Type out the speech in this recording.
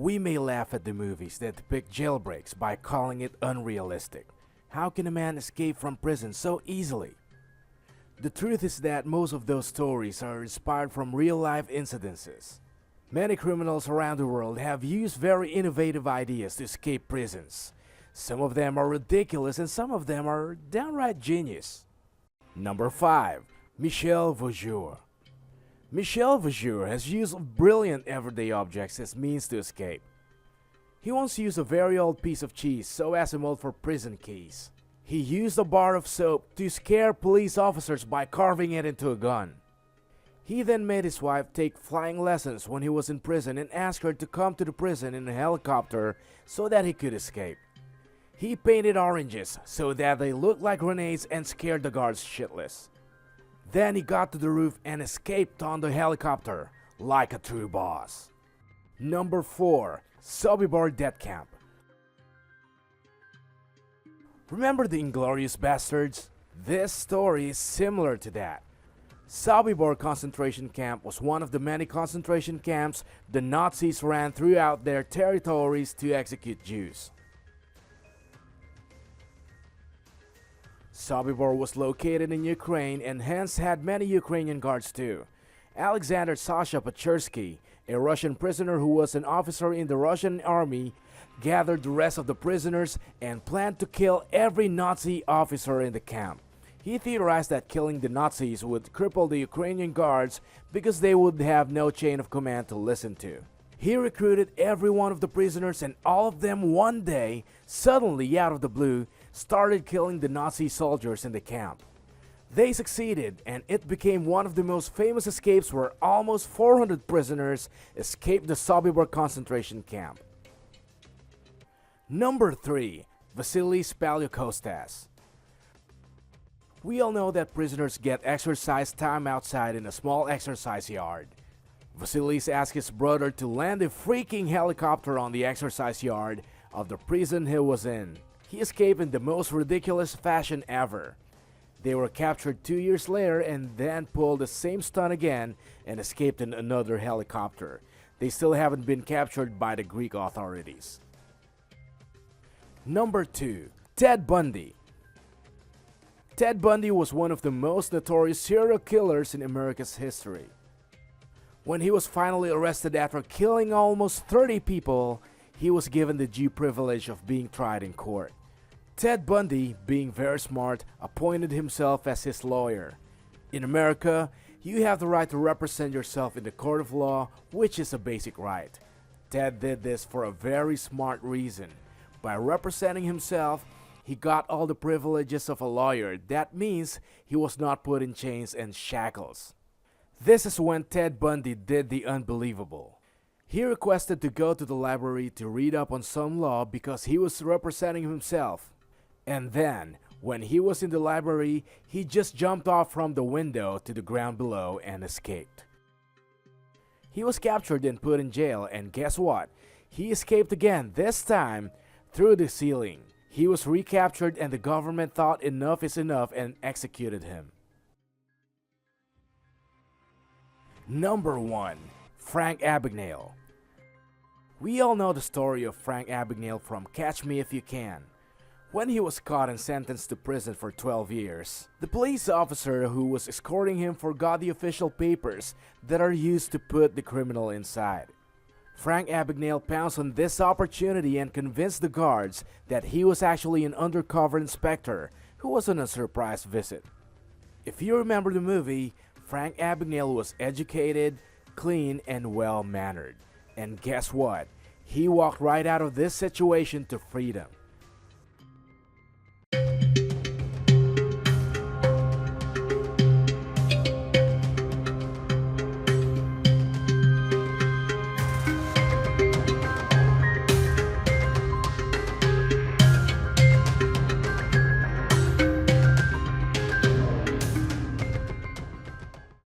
We may laugh at the movies that depict jailbreaks by calling it unrealistic. How can a man escape from prison so easily? The truth is that most of those stories are inspired from real-life incidences. Many criminals around the world have used very innovative ideas to escape prisons. Some of them are ridiculous and some of them are downright genius. Number 5. Michel Vaujour. Michel Vaujour has used brilliant everyday objects as means to escape. He once used a very old piece of cheese so as a mold for prison keys. He used a bar of soap to scare police officers by carving it into a gun. He then made his wife take flying lessons when he was in prison and asked her to come to the prison in a helicopter so that he could escape. He painted oranges so that they looked like grenades and scared the guards shitless. Then he got to the roof and escaped on the helicopter like a true boss. Number 4. Sobibor Death Camp. Remember the Inglorious bastards? This story is similar to that. Sobibor concentration camp was one of the many concentration camps the Nazis ran throughout their territories to execute Jews. Sobibor was located in Ukraine and hence had many Ukrainian guards too. Alexander Sasha Pachersky, a Russian prisoner who was an officer in the Russian army, gathered the rest of the prisoners and planned to kill every Nazi officer in the camp. He theorized that killing the Nazis would cripple the Ukrainian guards because they would have no chain of command to listen to. He recruited every one of the prisoners and all of them one day, suddenly out of the blue, started killing the Nazi soldiers in the camp. They succeeded and it became one of the most famous escapes where almost 400 prisoners escaped the Sobibor concentration camp. Number 3. Vasilis and Kostas. We all know that prisoners get exercise time outside in a small exercise yard. Vasilis asked his brother to land a freaking helicopter on the exercise yard of the prison he was in. He escaped in the most ridiculous fashion ever. They were captured 2 years later and then pulled the same stunt again and escaped in another helicopter. They still haven't been captured by the Greek authorities. Number 2. Ted Bundy. Ted Bundy was one of the most notorious serial killers in America's history. When he was finally arrested after killing almost 30 people, he was given the due privilege of being tried in court. Ted Bundy, being very smart, appointed himself as his lawyer. In America, you have the right to represent yourself in the court of law, which is a basic right. Ted did this for a very smart reason. By representing himself, he got all the privileges of a lawyer. That means he was not put in chains and shackles. This is when Ted Bundy did the unbelievable. He requested to go to the library to read up on some law because he was representing himself. And then, when he was in the library, he just jumped off from the window to the ground below and escaped. He was captured and put in jail, and guess what? He escaped again, this time through the ceiling. He was recaptured and the government thought enough is enough and executed him. Number 1. Frank Abagnale. We all know the story of Frank Abagnale from Catch Me If You Can. When he was caught and sentenced to prison for 12 years, the police officer who was escorting him forgot the official papers that are used to put the criminal inside. Frank Abagnale pounced on this opportunity and convinced the guards that he was actually an undercover inspector who was on a surprise visit. If you remember the movie, Frank Abagnale was educated, clean, and well-mannered. And guess what? He walked right out of this situation to freedom.